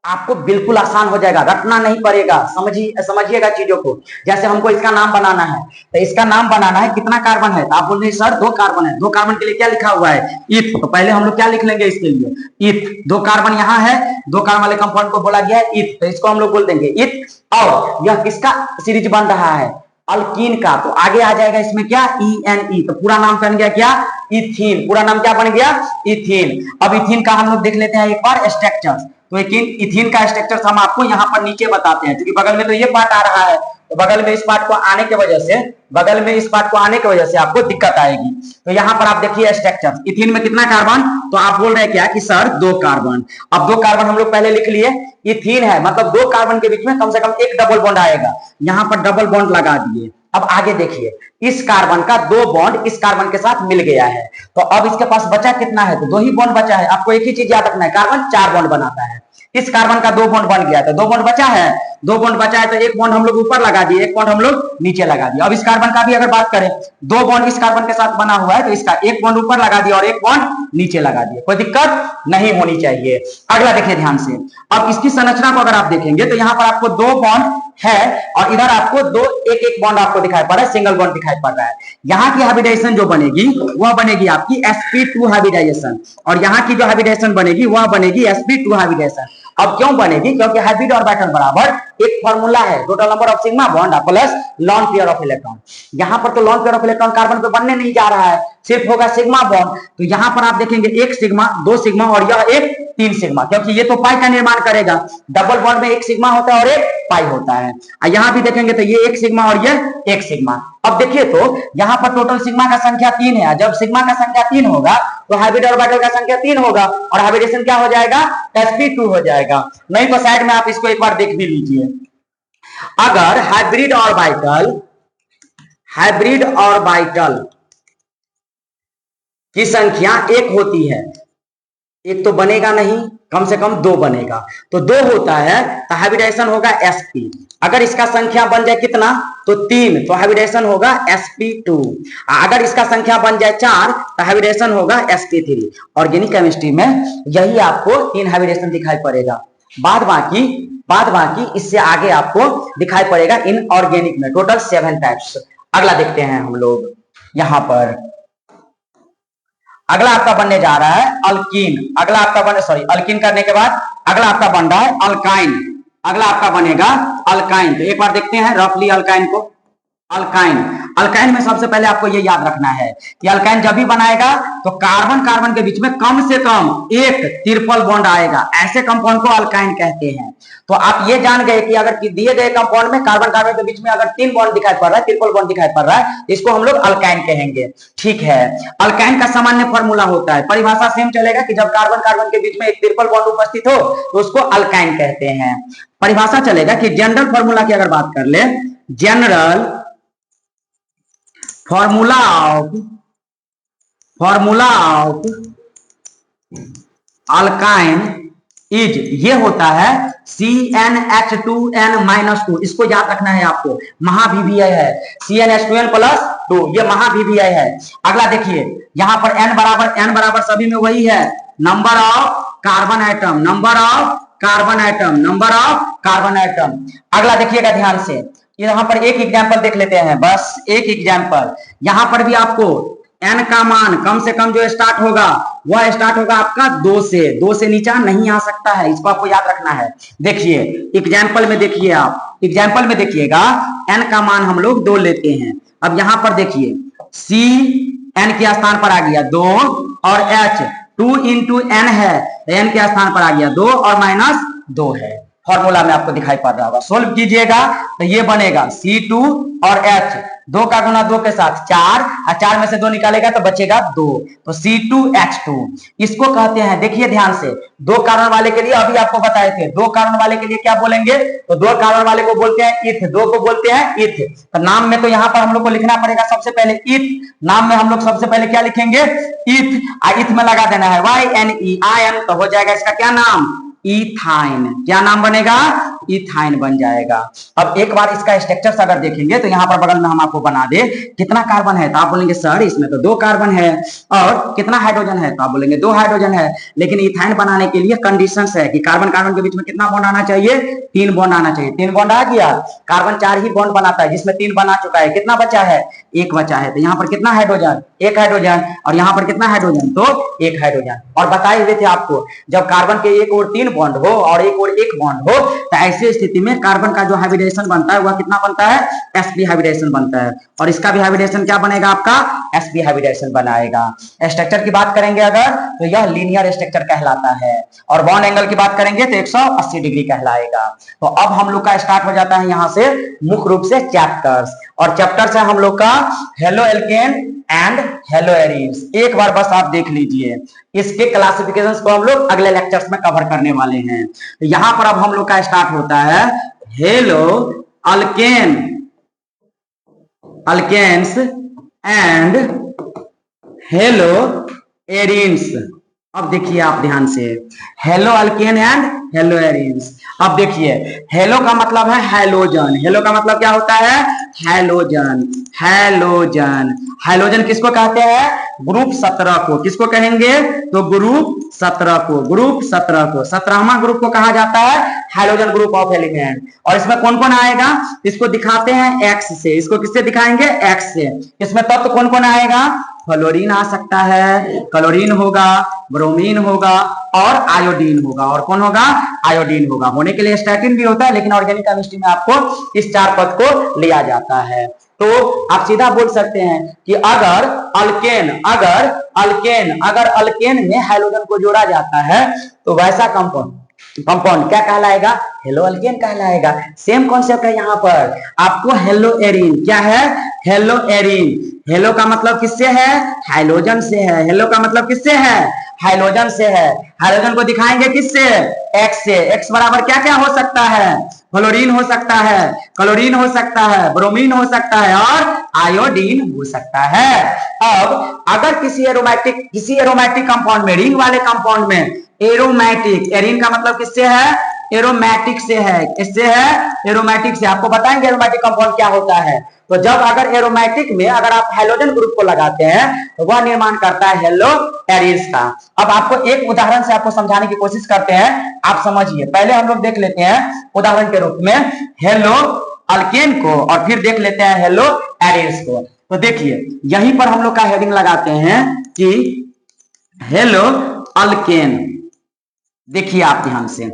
आपको बिल्कुल आसान हो जाएगा, रटना नहीं पड़ेगा। समझिएगा चीजों को। जैसे हमको इसका नाम बनाना है, तो इसका नाम बनाना है, कितना कार्बन है, तो आप बोल रहे हैं सर 2 कार्बन है, 2 कार्बन के लिए क्या लिखा हुआ है, इथ। तो पहले हम लोग क्या लिख लेंगे इसके लिए, इथ। 2 कार्बन यहाँ है, 2 कार्बन वाले कंपाउंड को बोला गया है इथ, तो इसको हम लोग बोल देंगे इथ। और यह किसका सीरीज बन रहा है, अल्कीन का, तो आगे आ जाएगा इसमें क्या, ENE। तो पूरा नाम बन गया क्या, इथीन। पूरा नाम क्या बन गया, इथीन। अब इथीन का हम लोग देख लेते हैं एक बार स्ट्रक्चर। तो इथीन का स्ट्रक्चर हम आपको यहाँ पर नीचे बताते हैं, क्योंकि बगल में तो ये पार्ट आ रहा है, तो बगल में इस पार्ट को आने की वजह से आपको दिक्कत आएगी। तो यहाँ पर आप देखिए स्ट्रक्चर, इथीन में कितना कार्बन, तो आप बोल रहे हैं क्या कि सर 2 कार्बन। अब 2 कार्बन हम लोग पहले लिख लिए, इथीन है मतलब 2 कार्बन के बीच में कम से कम एक डबल बॉन्ड आएगा, यहाँ पर डबल बॉन्ड लगा दिए। अब आगे देखिए, इस कार्बन का 2 बॉन्ड इस कार्बन के साथ मिल गया है, तो अब इसके पास बचा कितना है, तो 2 ही बॉन्ड बचा है। आपको एक ही चीज याद रखना है, कार्बन 4 बॉन्ड बनाता है, इस कार्बन का 2 बॉन्ड बन गया, तो 2 बॉन्ड बचा है, 2 बॉन्ड बचा है, तो एक बॉन्ड हम लोग ऊपर लगा दिए, एक बॉन्ड हम लोग नीचे लगा दिए। अब इस कार्बन का भी अगर बात करें, 2 बॉन्ड इस कार्बन के साथ बना हुआ है, तो इसका एक बॉन्ड ऊपर लगा दिया और एक बॉन्ड नीचे लगा दिया, कोई दिक्कत नहीं होनी चाहिए। अगला देखिए ध्यान से, अब इसकी संरचना को अगर आप देखेंगे तो यहाँ पर आपको 2 बॉन्ड है और इधर आपको 2 एक बॉन्ड आपको दिखाई पड़ रहा है, सिंगल बॉन्ड दिखाई पड़ रहा है। यहाँ की हाइब्रिडाइजेशन जो बनेगी वह बनेगी आपकी sp2 हाइब्रिडाइजेशन, और यहाँ की जो हाइब्रिडाइजेशन बनेगी वह बनेगी sp2 हाइब्रिडाइजेशन। अब क्यों बनेगी, क्योंकि हाइब्रिड ऑर्बिटल बराबर एक फॉर्मूला है, total number of sigma bond plus lone pair of electron. यहाँ पर तो lone pair of electron carbon पे बनने नहीं जा रहा है, सिर्फ होगा सिग्मा बॉन्ड। तो यहाँ पर आप देखेंगे 1 सिग्मा 2 सिग्मा और यह एक 3 सिग्मा, क्योंकि ये तो पाई का निर्माण करेगा। डबल बॉन्ड में 1 सिग्मा होता है और 1 पाई होता है। यहां भी देखेंगे तो ये 1 सिग्मा और ये 1 सिग्मा। अब देखिए तो यहाँ पर टोटल सिग्मा का संख्या 3 है। जब सिग्मा का संख्या 3 होगा तो हाइब्रिड ऑर्बिटल का संख्या 3 होगा और हाइब्रिडेशन क्या हो जाएगा, sp2 हो जाएगा। नहीं तो साइड में आप इसको एक बार देख भी लीजिए। अगर हाइब्रिड ऑर्बिटल की संख्या 1 होती है, एक तो बनेगा नहीं, कम से कम 2 बनेगा, तो 2 होता है तो हाइब्रिडेशन होगा sp। अगर इसका संख्या बन जाए कितना, तो 3, तो हाइब्रिडेशन होगा sp2। अगर इसका संख्या बन जाए 4 तो हाइब्रिडेशन होगा sp3। ऑर्गेनिक केमिस्ट्री में यही आपको 3 हाइब्रिडेशन दिखाई पड़ेगा। बाद बाकी इससे आगे आपको दिखाई पड़ेगा इनऑर्गेनिक में टोटल 7 टाइप्स। अगला देखते हैं हम लोग। यहां पर अगला आपका बनने जा रहा है अल्कीन। अल्कीन करने के बाद अगला आपका बन रहा है अल्काइन। अगला आपका बनेगा अल्काइन। तो एक बार देखते हैं रफली अल्काइन को। अल्काइन में सबसे पहले आपको ये याद रखना है कि अल्काइन जब भी बनाएगा तो कार्बन के बीच में कम से कम एक ट्रिपल बॉन्ड आएगा। ऐसे कंपाउंड को अल्काइन कहते हैं। तो आप ये जान गए कि अगर दिए गए कंपाउंड में कार्बन के बीच में अगर 3 बॉन्ड दिखाई पड़ रहा है, ट्रिपल बॉन्ड दिखाई पड़ रहा है, इसको हम लोग अल्काइन कहेंगे। ठीक है, अल्काइन का सामान्य फॉर्मूला होता है, परिभाषा सेम चलेगा कि जब कार्बन के बीच में एक ट्रिपल बॉन्ड उपस्थित हो तो उसको अल्काइन कहते हैं। परिभाषा चलेगा कि जनरल फॉर्मूला की अगर बात कर ले, general formula of alkyne is, ये होता है CnH2n-2। इसको याद रखना है आपको, महाभिवियय है। CnH2n+2 ये महाभिवियय है। अगला देखिए, यहां पर n बराबर सभी में वही है, नंबर ऑफ कार्बन एटम। अगला देखिएगा ध्यान से, यहां पर एक एग्जाम्पल देख लेते हैं, बस एक एग्जाम्पल। यहां पर भी आपको n का मान कम से कम जो स्टार्ट होगा वह स्टार्ट होगा आपका 2 से। 2 से नीचा नहीं आ सकता है, इसको आपको याद रखना है। देखिए एग्जाम्पल में देखिए, आप एग्जाम्पल में देखिएगा n का मान हम लोग 2 लेते हैं। अब यहां पर देखिए C n के स्थान पर आ गया 2 और H 2 × n है, n के स्थान पर आ गया 2 और -2 है। फॉर्मूला में आपको दिखाई पड़ रहा होगा। सोल्व कीजिएगा तो ये बनेगा C2 और H 2 का गुना 2 के साथ 4 और 4 में से 2 निकालेगा तो बचेगा 2, तो C2H2 इसको कहते हैं। देखिए ध्यान से, 2 कार्बन वाले के लिए अभी आपको बताए थे, 2 कार्बन वाले के लिए क्या बोलेंगे, तो 2 कार्बन वाले को बोलते हैं इथ, 2 को बोलते हैं इथ। तो नाम में तो यहाँ पर हम लोग को लिखना पड़ेगा सबसे पहले इथ। नाम में हम लोग सबसे पहले क्या लिखेंगे, इथ। इथ में लगा देना है YNE, तो हो जाएगा इसका क्या नाम, इथाइन। क्या नाम बनेगा, इथाइन बन जाएगा। अब एक बार इसका स्ट्रक्चर अगर देखेंगे तो यहाँ पर बगल में हम आपको बना दे कितना कार्बन है, तो आप बोलेंगे सर इसमें तो 2 कार्बन है। और कितना हाइड्रोजन है, तो आप बोलेंगे 2 हाइड्रोजन है। लेकिन इथाइन बनाने के लिए कंडीशंस है कि कार्बन के बीच में कितना बॉन्ड आना चाहिए, 3 बॉन्ड आना चाहिए। 3 बॉन्ड आ गया, कार्बन 4 ही बॉन्ड बनाता है जिसमें 3 बना चुका है। कितना बचा है, 1 बचा है। तो यहाँ पर कितना हाइड्रोजन, 1 हाइड्रोजन। और यहाँ पर कितना हाइड्रोजन, तो 1 हाइड्रोजन। और बताए हुए थे आपको, जब कार्बन के एक और 3 बॉन्ड हो और एक और 1 बॉन्ड हो तो ऐसी स्थिति में कार्बन का जो हाइब्रिडेशन बनता है वह कितना बनता है, sp हाइब्रिडेशन बनता है। और इसका भी हाइब्रिडेशन क्या बनेगा आपका, sp हाइब्रिडेशन बनाएगा। स्ट्रक्चर की बात करेंगे अगर तो यह लीनियर स्ट्रक्चर कहलाता है। और बॉन्ड एंगल की बात करेंगे तो 180 डिग्री कहलाएगा। तो अब हम लोग का स्टार्ट हो जाता है यहाँ से मुख्य रूप से चैप्टर्स। और चैप्टर्स है हम लोग का halo alkane and halo arenes. एक बार बस आप देख लीजिए, इसके क्लासिफिकेशंस को हम लोग अगले लेक्चर्स में कवर करने वाले हैं। तो यहां पर अब हम लोग का स्टार्ट होता है halo alkanes and halo arenes. अब देखिए आप ध्यान से, halo alkane and halo arenes. अब देखिए, हेलो का मतलब है हैलोजन। हेलो का मतलब क्या होता है, हैलोजन। हैलोजन किसको कहते हैं, ग्रुप 17 को। किसको कहेंगे, तो ग्रुप 17 को। ग्रुप 17 को 17वां ग्रुप को कहा जाता है हैलोजन ग्रुप ऑफ एलिमेंट। और इसमें कौन कौन आएगा, इसको दिखाते हैं एक्स से। इसको किससे दिखाएंगे, एक्स से। इसमें तत्व कौन कौन आएगा, फ्लोरीन आ सकता है, क्लोरीन होगा, ब्रोमीन होगा और आयोडीन होगा। और कौन होगा, आयोडीन होगा। होने के लिए स्टैटिन भी होता है, लेकिन ऑर्गेनिक केमिस्ट्री में आपको इस 4 पद को लिया जाता है। तो आप सीधा बोल सकते हैं कि अगर अल्केन में हाइड्रोजन को जोड़ा जाता है तो वैसा कंपाउंड क्या कहलाएगा? हेलो अल्केन कहलाएगा। सेम कॉन्सेप्ट है यहाँ पर। आपको हेलो एरीन क्या है? Hello arene. हेलो का मतलब किससे है? हाइड्रोजन से है। हेलो का मतलब किससे है? हाइड्रोजन से है। हाइड्रोजन को दिखाएंगे किससे? एक्स से। एक्स बराबर क्या क्या हो सकता है? फ्लोरीन हो सकता है, क्लोरीन हो सकता है, ब्रोमीन हो सकता है और आयोडीन हो सकता है। अब अगर किसी एरोमेटिक कंपाउंड में, रिंग वाले कंपाउंड में एरोमेटिक, एरीन का मतलब किससे है? एरोमेटिक से है। किससे है? एरोमेटिक से। आपको बताएंगे एरोमेटिक कंपाउंड क्या होता है। तो जब अगर एरोमेटिक में अगर आप हाइड्रोजन ग्रुप को लगाते हैं तो वह निर्माण करता है हेलो एरीन्स का। अब आपको एक उदाहरण से आपको समझाने की कोशिश करते हैं, आप समझिए। पहले हम लोग देख लेते हैं उदाहरण के रूप में हेलो अल्केन को और फिर देख लेते हैं हेलो एरीन्स को। तो देखिए यहीं पर हम लोग का हेडिंग लगाते हैं कि हेलो अल्केन। देखिए आप ध्यान से,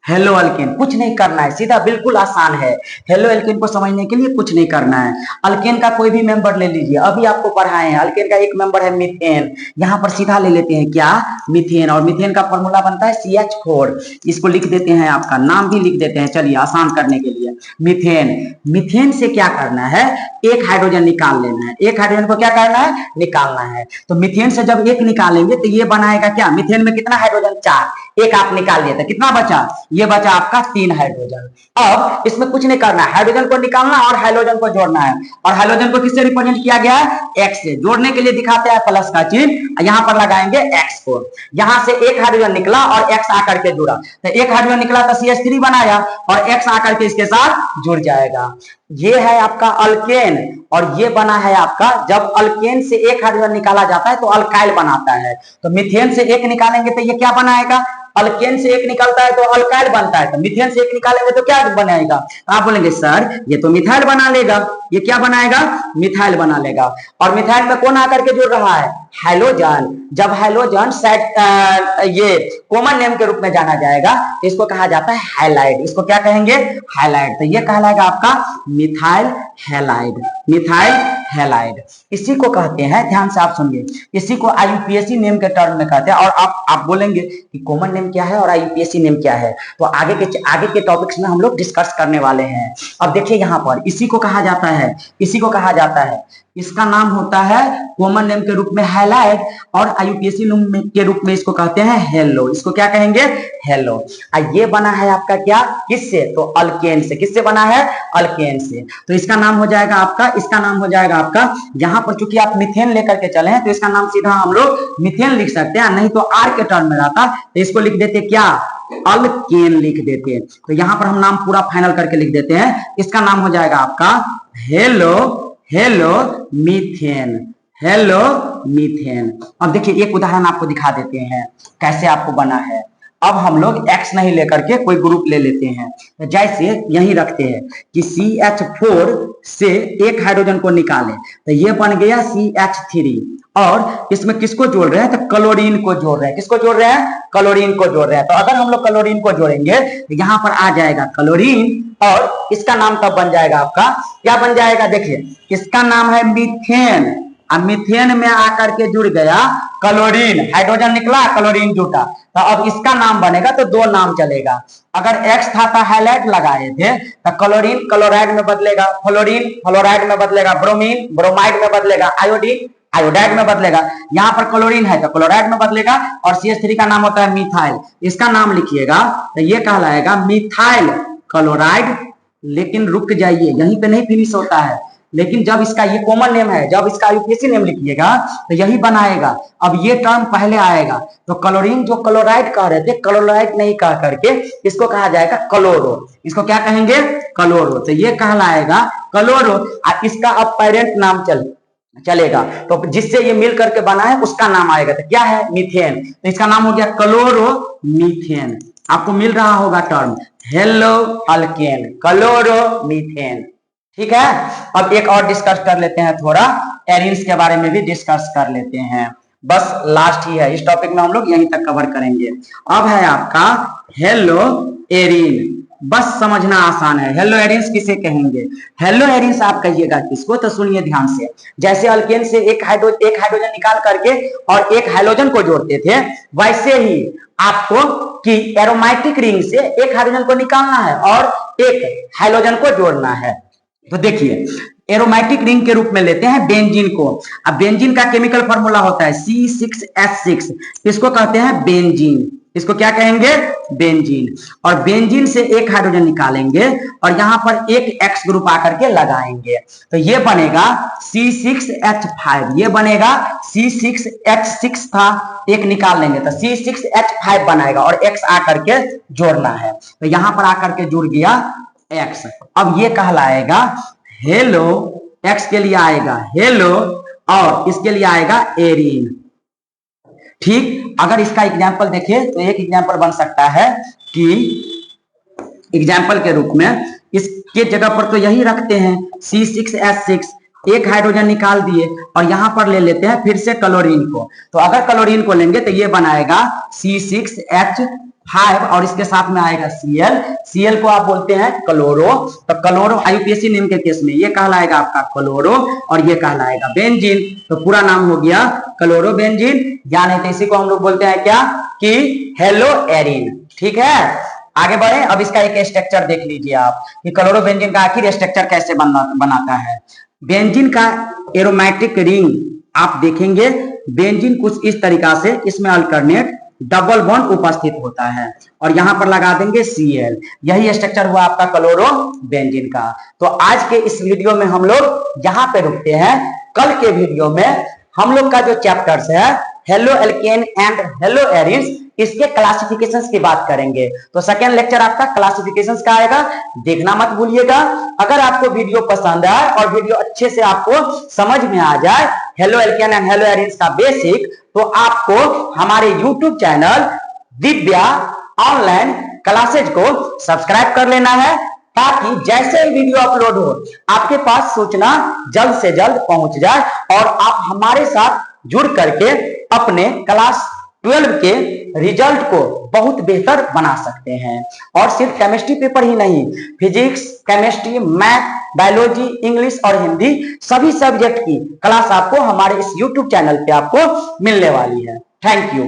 हेलो अल्केन, कुछ नहीं करना है, सीधा बिल्कुल आसान है। हेलो अल्केन को समझने के लिए कुछ नहीं करना है। अल्केन का कोई भी मेंबर ले लीजिए, अभी आपको पढ़ाए हैं। अल्केन का एक मेंबर है मीथेन, यहाँ पर सीधा ले लेते हैं क्या? मीथेन। और मीथेन का फॉर्मूला बनता है CH4। इसको लिख देते हैं, आपका नाम भी लिख देते हैं, चलिए आसान करने के लिए। मीथेन। मीथेन से क्या करना है? एक हाइड्रोजन निकाल लेना है। एक हाइड्रोजन को क्या करना है? निकालना है। तो मीथेन से जब एक निकालेंगे तो ये बनाएगा क्या? मीथेन में कितना हाइड्रोजन? 4। एक आप निकाल लिया था, कितना बचा? ये बचा आपका 3 हाइड्रोजन। अब इसमें कुछ नहीं करना है, हाइड्रोजन को निकालना और हाइड्रोजन को जोड़ना है। और हाइड्रोजन को किससे रिप्रेजेंट किया गया है? एक्स से। जोड़ने के लिए दिखाते हैं प्लस का चिन्ह, यहां पर लगाएंगे एक्स को। यहां से एक हाइड्रोजन निकला और एक्स आकर के जुड़ा, तो एक हाइड्रोजन निकला तो CH3 बनाया और एक्स आकर के इसके साथ जुड़ जाएगा। ये है आपका अल्केन और ये बना है आपका, जब अल्केन से एक हाइड्रोजन निकाला जाता है तो अल्काइल बनाता है। तो मीथेन से एक निकालेंगे तो ये क्या बनाएगा? अल्केन से एक निकलता है तो अल्काइल बनता है। तो मीथेन से एक निकालेंगे तो क्या बनेगा? आप बोलेंगे सर ये तो मिथाइल बना लेगा। ये क्या बनाएगा? मिथाइल बना लेगा। और मिथाइल में कौन आकर के जुड़ रहा है? हैलोजन। जब हैलोजन ये कॉमन नेम के रूप में जाना जाएगा तो इसको कहा जाता है हैलाइड। इसको क्या कहेंगे? हैलाइड। तो ये कहलाएगा आपका मिथाइल हैलाइड। मिथाइल हैलाइड इसी को कहते हैं, ध्यान से आप सुनिए, इसी को IUPAC नेम के टर्म में कहते हैं। और आप बोलेंगे कि कॉमन नेम क्या है और IUPAC नेम क्या है, तो आगे के टॉपिक्स में हम लोग डिस्कस करने वाले हैं। अब देखिए यहाँ पर इसी को कहा जाता है, इसका नाम होता है कॉमन नेम के रूप में हैलाइड और IUPAC नेम के रूप में इसको कहते हैं हेलो। इसको क्या कहेंगे? हेलो। ये बना है आपका क्या? किससे? तो अल्केन से। किससे बना है? अल्केन से। तो इसका नाम हो जाएगा आपका, यहाँ पर चूंकि आप मिथेन लेकर के चले हैं तो इसका नाम सीधा हम लोग मिथेन लिख सकते हैं, नहीं तो आर के टर्म में रहता तो इसको लिख देते क्या? अल्केन लिख देते। तो यहाँ पर हम नाम पूरा फाइनल करके लिख देते हैं। इसका नाम हो जाएगा आपका हेलो मीथेन। अब देखिए एक उदाहरण आपको दिखा देते हैं कैसे आपको बना है। अब हम लोग X नहीं लेकर के कोई ग्रुप ले लेते हैं, तो जैसे यही रखते हैं कि CH4 से एक हाइड्रोजन को निकालें तो ये बन गया CH3 और इसमें किसको जोड़ रहे हैं? तो क्लोरीन को जोड़ रहे हैं। किसको जोड़ रहे हैं? क्लोरीन को जोड़ रहे हैं। तो अगर हम लोग क्लोरीन को जोड़ेंगे तो यहाँ पर आ जाएगा क्लोरीन और इसका नाम तब बन जाएगा आपका, क्या बन जाएगा? देखिए इसका नाम है मीथेन। अब मीथेन में आकर के जुड़ गया क्लोरीन, हाइड्रोजन निकला, क्लोरीन जुटा, तो अब इसका नाम बनेगा तो 2 नाम चलेगा। अगर X था तो हाइलाइट लगाए थे तो क्लोरीन क्लोराइड में बदलेगा, फ्लोरीन फ्लोराइड में बदलेगा, ब्रोमीन ब्रोमाइड में बदलेगा, आयोडीन आयोडाइड में बदलेगा। यहाँ पर क्लोरीन है तो क्लोराइड में बदलेगा और CH3 का नाम होता है मिथाइल। इसका नाम लिखिएगा तो ये कहलाएगा मिथाइल क्लोराइड। लेकिन रुक जाइए, यहीं पे नहीं फिनिश होता है, लेकिन जब इसका ये कॉमन नेम है, जब इसका IUPAC नेम लिखिएगा तो यही बनाएगा। अब ये टर्म पहले आएगा तो क्लोरीन जो क्लोराइड कह रहे थे, क्लोराइड नहीं कह करके इसको कहा जाएगा क्लोरो। इसको क्या कहेंगे? क्लोरो। तो ये कहलाएगा क्लोरो। इसका अब पेरेंट नाम चलेगा तो जिससे ये मिल करके बना है उसका नाम आएगा, तो क्या है? मीथेन। तो इसका नाम हो गया क्लोरो मीथेन। आपको मिल रहा होगा term hello alkane, chloro methane. ठीक है। अब एक और डिस्कस कर लेते हैं, थोड़ा एरीन्स के बारे में भी डिस्कस कर लेते हैं। बस लास्ट ही है, इस टॉपिक में हम लोग यहीं तक कवर करेंगे। अब है आपका हेलो एरीन। बस समझना आसान है। हेलो एरिन्स किसे कहेंगे? हेलो एरिन्स आप कहिएगा किसको? तो सुनिए ध्यान से। जैसे अल्केन से एक हाइड्रोजन निकाल करके और एक हाइड्रोजन को जोड़ते थे, वैसे ही आपको कि एरोमेटिक रिंग से एक हाइड्रोजन को निकालना है और एक हाइड्रोजन को जोड़ना है। तो देखिए, एरोमेटिक रिंग के रूप में लेते हैं बेंजीन को। अब बेंजीन का केमिकल फॉर्मूला होता है C6H6, इसको कहते हैं बेंजीन। इसको क्या कहेंगे? बेंजीन। और बेंजीन से एक हाइड्रोजन निकालेंगे और यहां पर एक X ग्रुप आकर के लगाएंगे, तो ये बनेगा C6H5। ये बनेगा C6H6 था, एक निकाल लेंगे तो C6H5 बनाएगा और X आकर के जोड़ना है, तो यहां पर आकर के जुड़ गया X। अब ये कहलाएगा हेलो, X के लिए आएगा हेलो और इसके लिए आएगा एरीन। ठीक, अगर इसका एग्जाम्पल देखें तो एक एग्जाम्पल बन सकता है कि एग्जाम्पल के रूप में इसके जगह पर तो यही रखते हैं C6H6, एक हाइड्रोजन निकाल दिए और यहां पर ले लेते हैं फिर से क्लोरीन को। तो अगर क्लोरीन को लेंगे तो ये बनाएगा C6H5 और इसके साथ में आएगा Cl। Cl को आप बोलते हैं क्लोरो। तो क्लोरो आईयूपीएसी नेम के केस में ये कहलाएगा आपका क्लोरो और ये कहलाएगा बेंजीन। तो पूरा नाम हो गया क्लोरो बेंजीन, यानी तो इसी को हम लोग बोलते हैं क्या कि हेलो एरीन। ठीक है, आगे बढ़े। अब इसका एक स्ट्रक्चर देख लीजिए आप कि क्लोरो बेंजीन का आखिर स्ट्रक्चर कैसे बनाता है। बेंजीन का एरोमेटिक रिंग आप देखेंगे, बेंजीन कुछ इस तरीका से, इसमें अल्टरनेट डबल बॉन्ड उपस्थित होता है और यहां पर लगा देंगे Cl। यही स्ट्रक्चर हुआ आपका क्लोरो बेंजीन का। तो आज के इस वीडियो में हम लोग यहां पे रुकते हैं। कल के वीडियो में हम लोग का जो चैप्टर्स है halo alkane and hello arenes, इसके क्लासिफिकेशंस की बात करेंगे। तो सेकेंड लेक्चर आपका क्लासिफिकेशंस का आएगा, देखना मत भूलिएगा। अगर आपको वीडियो पसंद आए और वीडियो अच्छे से आपको समझ में आ जाए halo alkane and hello arenes का बेसिक, तो आपको हमारे YouTube channel Divya online classes को सब्सक्राइब कर लेना है, ताकि जैसे ही वीडियो अपलोड हो आपके पास सूचना जल्द से जल्द पहुंच जाए और आप हमारे साथ जुड़ करके अपने क्लास 12 के रिजल्ट को बहुत बेहतर बना सकते हैं। और सिर्फ केमिस्ट्री पेपर ही नहीं, physics, chemistry, math, biology, English और हिंदी सभी सब्जेक्ट की क्लास आपको हमारे इस YouTube चैनल पे आपको मिलने वाली है। Thank you.